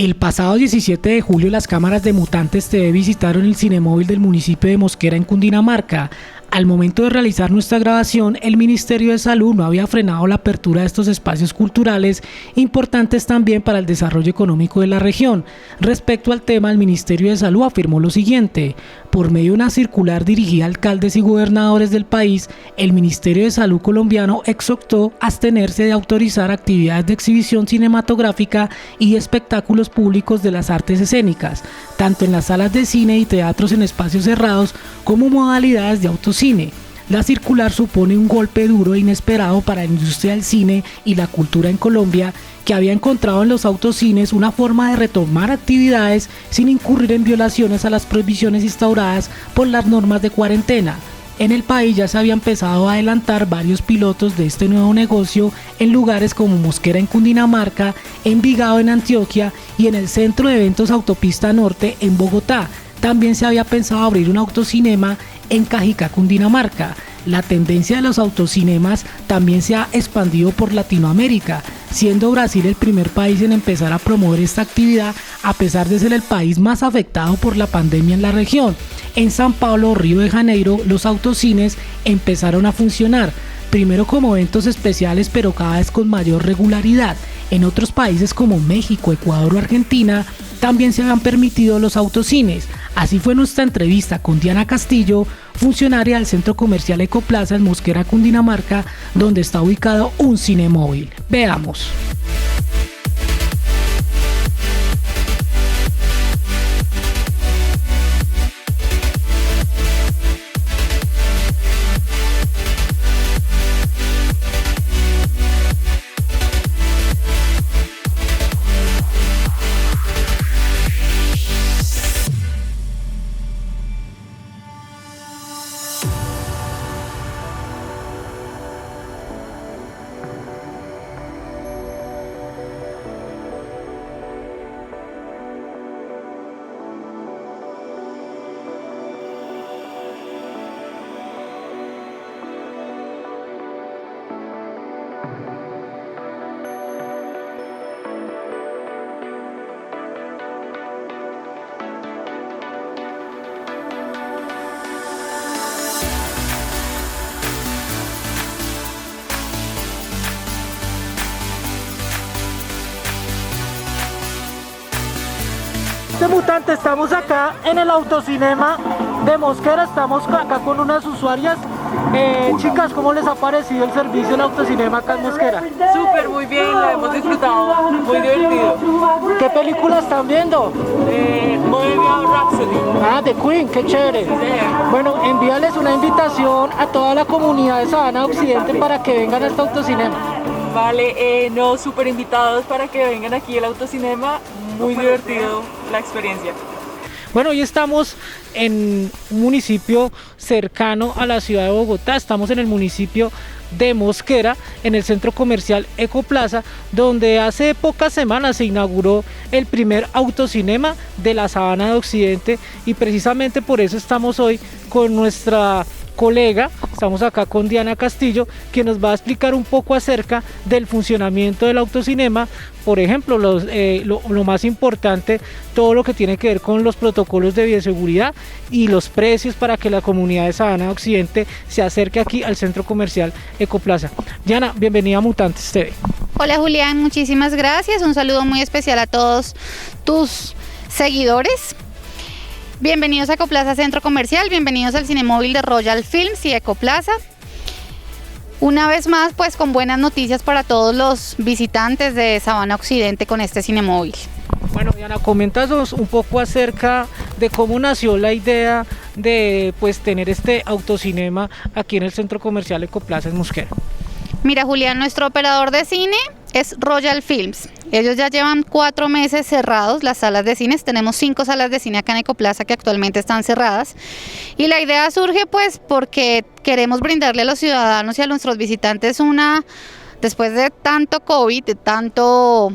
El pasado 17 de julio las cámaras de Mutantes TV visitaron el Cinemóvil del municipio de Mosquera en Cundinamarca. Al momento de realizar nuestra grabación, el Ministerio de Salud no había frenado la apertura de estos espacios culturales, importantes también para el desarrollo económico de la región. Respecto al tema, el Ministerio de Salud afirmó lo siguiente: por medio de una circular dirigida a alcaldes y gobernadores del país, el Ministerio de Salud colombiano exhortó a abstenerse de autorizar actividades de exhibición cinematográfica y espectáculos públicos de las artes escénicas, tanto en las salas de cine y teatros en espacios cerrados como modalidades de autocine. La circular supone un golpe duro e inesperado para la industria del cine y la cultura en Colombia, que había encontrado en los autocines una forma de retomar actividades sin incurrir en violaciones a las prohibiciones instauradas por las normas de cuarentena. En el país ya se había empezado a adelantar varios pilotos de este nuevo negocio en lugares como Mosquera en Cundinamarca, Envigado en Antioquia y en el Centro de Eventos Autopista Norte en Bogotá. También se había pensado abrir un autocinema en Cajicá, Cundinamarca. La tendencia de los autocinemas también se ha expandido por Latinoamérica, siendo Brasil el primer país en empezar a promover esta actividad, a pesar de ser el país más afectado por la pandemia en la región. En San Pablo, Río de Janeiro, los autocines empezaron a funcionar, primero como eventos especiales, pero cada vez con mayor regularidad. En otros países como México, Ecuador o Argentina también se habían permitido los autocines. Así fue nuestra entrevista con Diana Castillo, funcionaria del Centro Comercial Ecoplaza en Mosquera, Cundinamarca, donde está ubicado un cinemóvil. Veamos. Mutante, estamos acá en el autocinema de Mosquera, estamos acá con unas usuarias. Chicas, ¿cómo les ha parecido el servicio del autocinema acá en Mosquera? Súper, muy bien, lo hemos disfrutado, muy divertido. ¿Qué película están viendo? Bohemian Rhapsody. De Queen, qué chévere. Sí. Bueno, envíales una invitación a toda la comunidad de Sabana Occidente para que vengan a este autocinema. Vale, súper invitados para que vengan aquí al autocinema, muy divertido la experiencia. Bueno, hoy estamos en un municipio cercano a la ciudad de Bogotá, estamos en el municipio de Mosquera, en el centro comercial Ecoplaza, donde hace pocas semanas se inauguró el primer autocinema de la Sabana de Occidente, y precisamente por eso estamos hoy con nuestra colega, estamos acá con Diana Castillo, que nos va a explicar un poco acerca del funcionamiento del autocinema, por ejemplo, lo más importante, todo lo que tiene que ver con los protocolos de bioseguridad y los precios para que la comunidad de Sabana Occidente se acerque aquí al centro comercial Ecoplaza. Diana, bienvenida a Mutantes TV. Hola Julián, muchísimas gracias, un saludo muy especial a todos tus seguidores. Bienvenidos a Ecoplaza Centro Comercial, bienvenidos al Cinemóvil de Royal Films y Ecoplaza. Una vez más, pues con buenas noticias para todos los visitantes de Sabana Occidente con este Cinemóvil. Bueno, Diana, coméntanos un poco acerca de cómo nació la idea de tener este autocinema aquí en el Centro Comercial Ecoplaza en Mosquera. Mira Julián, nuestro operador de cine es Royal Films. Ellos ya llevan 4 meses cerrados las salas de cines. Tenemos 5 salas de cine acá en Ecoplaza que actualmente están cerradas. Y la idea surge porque queremos brindarle a los ciudadanos y a nuestros visitantes después de tanto COVID, de tanto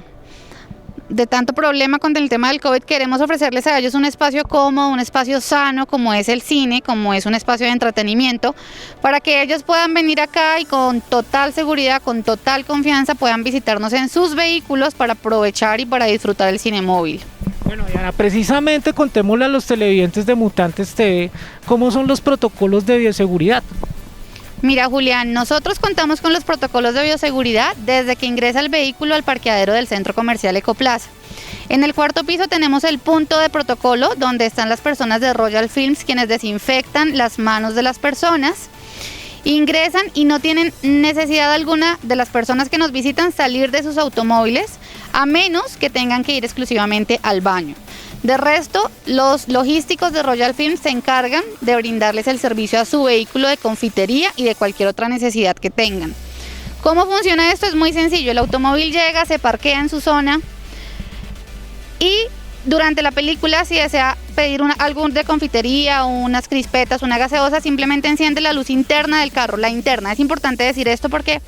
de tanto problema con el tema del COVID, queremos ofrecerles a ellos un espacio cómodo, un espacio sano, como es el cine, como es un espacio de entretenimiento, para que ellos puedan venir acá y con total seguridad, con total confianza, puedan visitarnos en sus vehículos para aprovechar y para disfrutar el Cinemóvil. Bueno, Diana, precisamente contémosle a los televidentes de Mutantes TV cómo son los protocolos de bioseguridad. Mira, Julián, nosotros contamos con los protocolos de bioseguridad desde que ingresa el vehículo al parqueadero del Centro Comercial Ecoplaza. En el cuarto piso tenemos el punto de protocolo donde están las personas de Royal Films quienes desinfectan las manos de las personas, ingresan y no tienen necesidad alguna de las personas que nos visitan salir de sus automóviles a menos que tengan que ir exclusivamente al baño. De resto, los logísticos de Royal Films se encargan de brindarles el servicio a su vehículo de confitería y de cualquier otra necesidad que tengan. ¿Cómo funciona esto? Es muy sencillo. El automóvil llega, se parquea en su zona y durante la película, si desea pedir algo de confitería, unas crispetas, una gaseosa, simplemente enciende la luz interna del carro, la interna. Es importante decir esto porque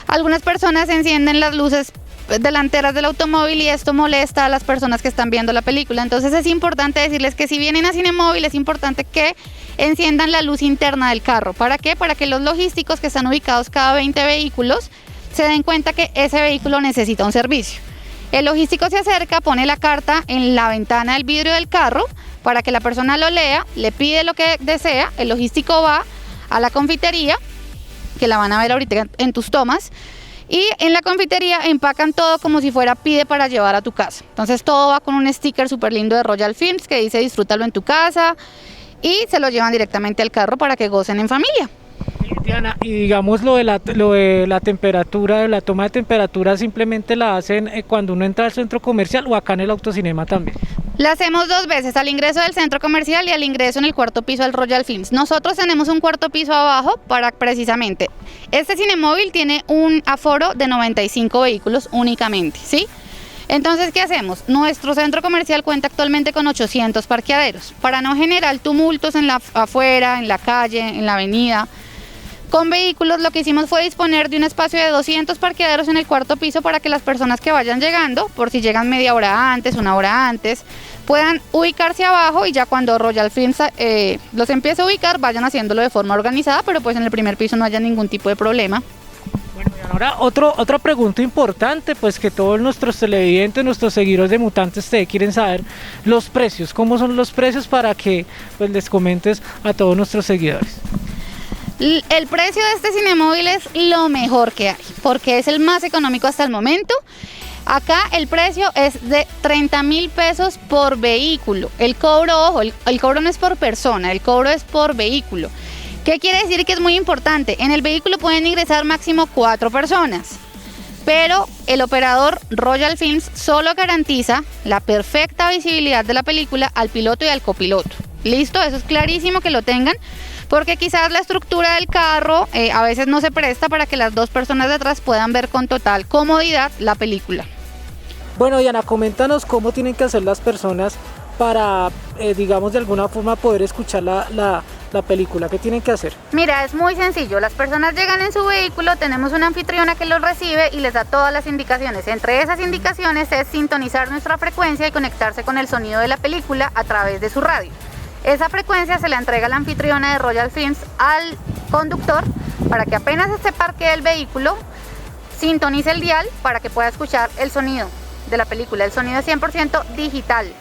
algunas personas encienden las luces delanteras del automóvil y esto molesta a las personas que están viendo la película. Entonces es importante decirles que si vienen a Cinemóvil es importante que enciendan la luz interna del carro. ¿Para qué? Para que los logísticos que están ubicados cada 20 vehículos se den cuenta que ese vehículo necesita un servicio. El logístico se acerca, pone la carta en la ventana del vidrio del carro para que la persona lo lea, le pide lo que desea, el logístico va a la confitería, que la van a ver ahorita en tus tomas, y en la confitería empacan todo como si fuera pide para llevar a tu casa. Entonces todo va con un sticker súper lindo de Royal Films que dice disfrútalo en tu casa y se lo llevan directamente al carro para que gocen en familia. Diana, y digamos lo de la temperatura, de la toma de temperatura, ¿simplemente la hacen cuando uno entra al centro comercial o acá en el autocinema también? La hacemos 2 veces, al ingreso del centro comercial y al ingreso en el cuarto piso del Royal Films. Nosotros tenemos un cuarto piso abajo para precisamente, este Cinemóvil tiene un aforo de 95 vehículos únicamente, ¿sí? Entonces, ¿qué hacemos? Nuestro centro comercial cuenta actualmente con 800 parqueaderos. Para no generar tumultos afuera, en la calle, en la avenida, con vehículos, lo que hicimos fue disponer de un espacio de 200 parqueaderos en el cuarto piso para que las personas que vayan llegando, por si llegan media hora antes, una hora antes, puedan ubicarse abajo y ya cuando Royal Films los empiece a ubicar, vayan haciéndolo de forma organizada, pero pues en el primer piso no haya ningún tipo de problema. Bueno, y ahora otra pregunta importante, pues que todos nuestros televidentes, nuestros seguidores de Mutantes TV quieren saber los precios. ¿Cómo son los precios para que pues les comentes a todos nuestros seguidores? El precio de este Cinemóvil es lo mejor que hay, porque es el más económico hasta el momento. Acá el precio es de 30.000 pesos por vehículo. El cobro, ojo, el cobro no es por persona, el cobro es por vehículo. ¿Qué quiere decir? Que es muy importante. En el vehículo pueden ingresar máximo 4 personas, pero el operador Royal Films solo garantiza la perfecta visibilidad de la película al piloto y al copiloto. ¿Listo? Eso es clarísimo que lo tengan, porque quizás la estructura del carro a veces no se presta para que las 2 personas de atrás puedan ver con total comodidad la película. Bueno, Diana, coméntanos cómo tienen que hacer las personas para, digamos, de alguna forma poder escuchar la película. ¿Qué tienen que hacer? Mira, es muy sencillo. Las personas llegan en su vehículo, tenemos una anfitriona que los recibe y les da todas las indicaciones. Entre esas indicaciones es sintonizar nuestra frecuencia y conectarse con el sonido de la película a través de su radio. Esa frecuencia se la entrega la anfitriona de Royal Films al conductor para que apenas se parquee el vehículo, sintonice el dial para que pueda escuchar el sonido de la película. El sonido es 100% digital.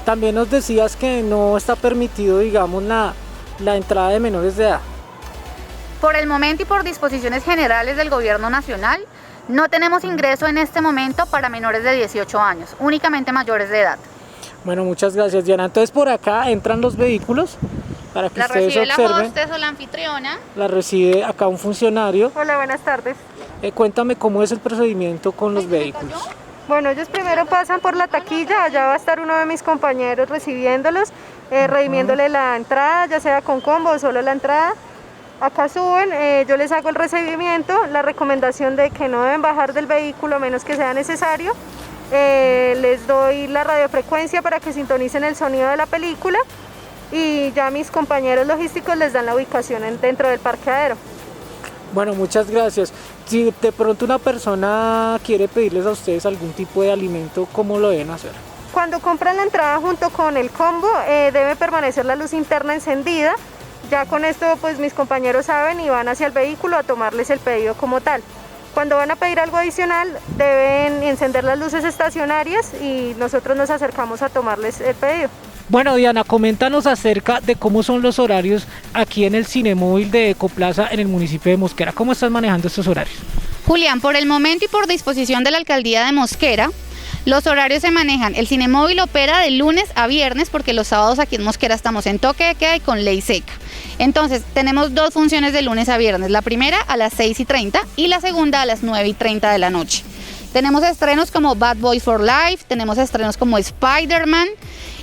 También nos decías que no está permitido, digamos, la entrada de menores de edad. Por el momento y por disposiciones generales del gobierno nacional, no tenemos ingreso en este momento para menores de 18 años, únicamente mayores de edad. Bueno, muchas gracias, Diana. Entonces por acá entran los vehículos para que ustedes observen. La recibe la hostess o la anfitriona. La recibe acá un funcionario. Hola, buenas tardes. Cuéntame cómo es el procedimiento con los vehículos. Bueno, ellos primero pasan por la taquilla, allá va a estar uno de mis compañeros recibiéndolos, redimiéndole la entrada, ya sea con combo o solo la entrada. Acá suben, yo les hago el recibimiento, la recomendación de que no deben bajar del vehículo a menos que sea necesario. Les doy la radiofrecuencia para que sintonicen el sonido de la película y ya mis compañeros logísticos les dan la ubicación dentro del parqueadero. Bueno, muchas gracias. Si de pronto una persona quiere pedirles a ustedes algún tipo de alimento, ¿cómo lo deben hacer? Cuando compran la entrada junto con el combo, debe permanecer la luz interna encendida. Ya con esto pues mis compañeros saben y van hacia el vehículo a tomarles el pedido como tal. Cuando van a pedir algo adicional, deben encender las luces estacionarias y nosotros nos acercamos a tomarles el pedido. Bueno, Diana, coméntanos acerca de cómo son los horarios aquí en el Cinemóvil de Ecoplaza en el municipio de Mosquera. ¿Cómo estás manejando estos horarios? Julián, por el momento y por disposición de la Alcaldía de Mosquera, los horarios se manejan. El Cinemóvil opera de lunes a viernes porque los sábados aquí en Mosquera estamos en toque de queda y con ley seca. Entonces, tenemos 2 funciones de lunes a viernes. La primera a las 6:30 y la segunda a las 9:30 de la noche. Tenemos estrenos como Bad Boys for Life, tenemos estrenos como Spider-Man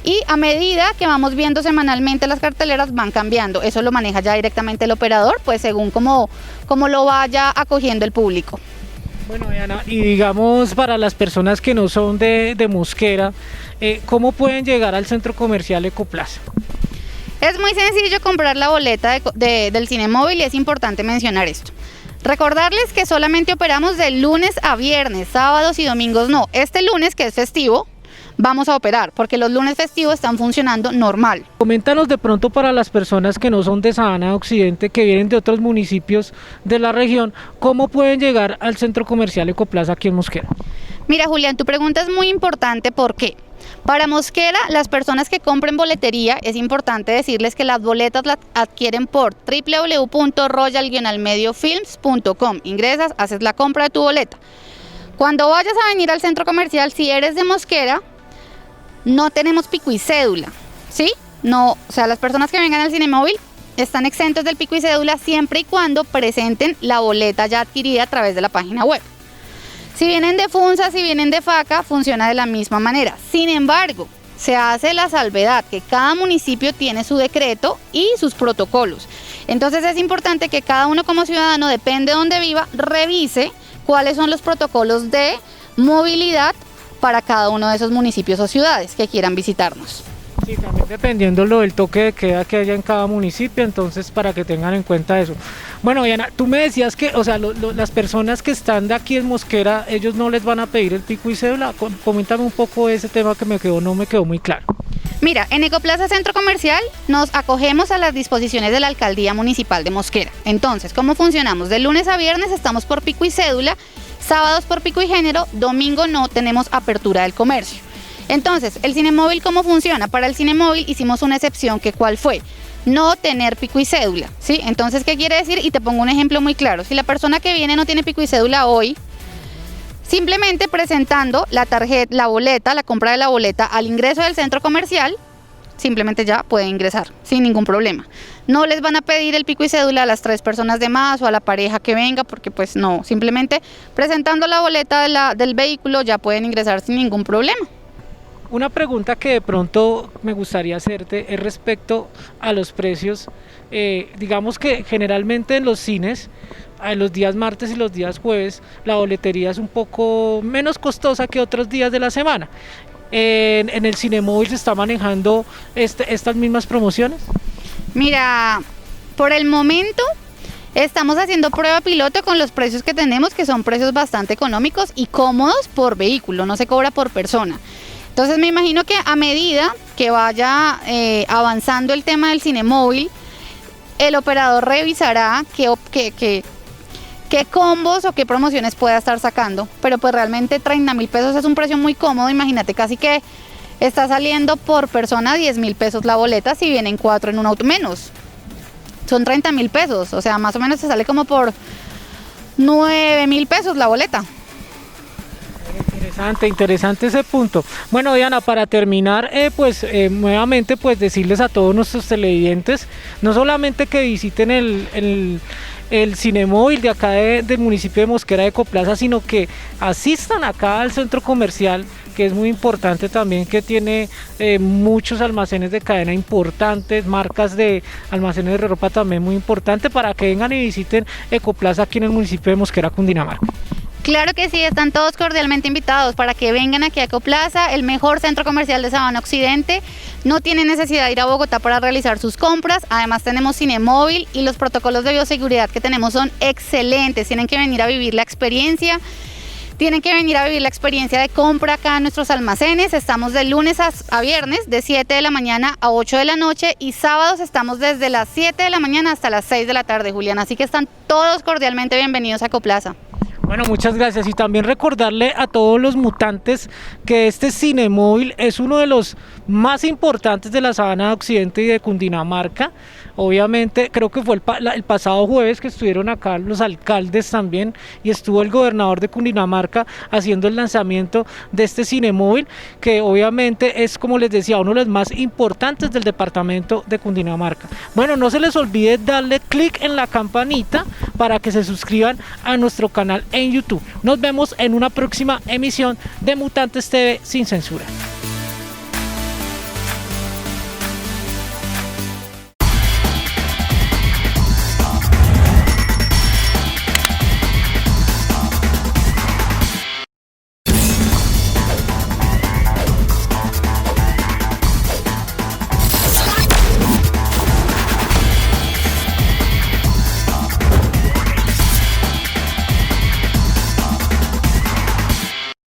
y a medida que vamos viendo semanalmente las carteleras van cambiando. Eso lo maneja ya directamente el operador, pues según como lo vaya acogiendo el público. Bueno, Diana, y digamos para las personas que no son de Mosquera, ¿cómo pueden llegar al centro comercial Ecoplaza? Es muy sencillo comprar la boleta del Cinemóvil y es importante mencionar esto. Recordarles que solamente operamos de lunes a viernes, sábados y domingos no. Este lunes, que es festivo, vamos a operar porque los lunes festivos están funcionando normal. Coméntanos de pronto para las personas que no son de Sabana Occidente, que vienen de otros municipios de la región, ¿cómo pueden llegar al centro comercial Ecoplaza aquí en Mosquera? Mira, Julián, tu pregunta es muy importante. ¿Por qué? Para Mosquera, las personas que compren boletería, es importante decirles que las boletas las adquieren por www.royal-mediofilms.com. Ingresas, haces la compra de tu boleta. Cuando vayas a venir al centro comercial, si eres de Mosquera, no tenemos pico y cédula, ¿sí? No, o sea, las personas que vengan al Cinemóvil están exentos del pico y cédula siempre y cuando presenten la boleta ya adquirida a través de la página web. Si vienen de Funza, si vienen de Faca, funciona de la misma manera. Sin embargo, se hace la salvedad que cada municipio tiene su decreto y sus protocolos. Entonces es importante que cada uno como ciudadano, depende de donde viva, revise cuáles son los protocolos de movilidad para cada uno de esos municipios o ciudades que quieran visitarnos. Sí, también dependiendo del toque de queda que haya en cada municipio, entonces para que tengan en cuenta eso. Bueno, Diana, tú me decías que, o sea, las personas que están de aquí en Mosquera, ellos no les van a pedir el pico y cédula. Coméntame un poco ese tema que no me quedó muy claro. Mira, en Ecoplaza Centro Comercial nos acogemos a las disposiciones de la Alcaldía Municipal de Mosquera. Entonces, ¿cómo funcionamos? De lunes a viernes estamos por pico y cédula, sábados por pico y género, domingo no tenemos apertura del comercio. Entonces, ¿el Cinemóvil cómo funciona? Para el Cinemóvil hicimos una excepción, que ¿cuál fue? No tener pico y cédula, ¿sí? Entonces, ¿qué quiere decir? Y te pongo un ejemplo muy claro. Si la persona que viene no tiene pico y cédula hoy, simplemente presentando la tarjeta, la boleta, la compra de la boleta al ingreso del centro comercial, simplemente ya puede ingresar sin ningún problema. No les van a pedir el pico y cédula a las 3 personas de más o a la pareja que venga, porque pues no, simplemente presentando la boleta del vehículo ya pueden ingresar sin ningún problema. Una pregunta que de pronto me gustaría hacerte es respecto a los precios. Digamos que generalmente en los cines, en los días martes y los días jueves, la boletería es un poco menos costosa que otros días de la semana. ¿En el Cinemóvil se está manejando estas mismas promociones? Mira, por el momento estamos haciendo prueba piloto con los precios que tenemos, que son precios bastante económicos y cómodos por vehículo, no se cobra por persona. Entonces me imagino que a medida que vaya avanzando el tema del Cinemóvil, el operador revisará qué combos o qué promociones pueda estar sacando, pero pues realmente 30.000 pesos es un precio muy cómodo. Imagínate, casi que está saliendo por persona 10.000 pesos la boleta si vienen 4 en un auto, menos, son 30.000 pesos, o sea, más o menos se sale como por 9.000 pesos la boleta. Interesante ese punto. Bueno, Diana, para terminar, nuevamente pues decirles a todos nuestros televidentes, no solamente que visiten el Cinemóvil de acá del municipio de Mosquera de Ecoplaza, sino que asistan acá al centro comercial, que es muy importante también, que tiene muchos almacenes de cadena importantes, marcas de almacenes de ropa también muy importante, para que vengan y visiten Ecoplaza aquí en el municipio de Mosquera, Cundinamarca. Claro que sí, están todos cordialmente invitados para que vengan aquí a Ecoplaza, el mejor centro comercial de Sabana Occidente. No tienen necesidad de ir a Bogotá para realizar sus compras. Además tenemos Cinemóvil y los protocolos de bioseguridad que tenemos son excelentes. Tienen que venir a vivir la experiencia. Tienen que venir a vivir la experiencia de compra acá en nuestros almacenes. Estamos de lunes a viernes, de 7 de la mañana a 8 de la noche, y sábados estamos desde las 7 de la mañana hasta las 6 de la tarde, Julián. Así que están todos cordialmente bienvenidos a Ecoplaza. Bueno, muchas gracias, y también recordarle a todos los mutantes que este Cinemóvil es uno de los más importantes de la Sabana Occidente y de Cundinamarca. Obviamente, creo que fue el pasado jueves que estuvieron acá los alcaldes también, y estuvo el gobernador de Cundinamarca haciendo el lanzamiento de este Cinemóvil, que obviamente es, como les decía, uno de los más importantes del departamento de Cundinamarca. Bueno, no se les olvide darle clic en la campanita para que se suscriban a nuestro canal en YouTube. Nos vemos en una próxima emisión de Mutantes TV sin censura.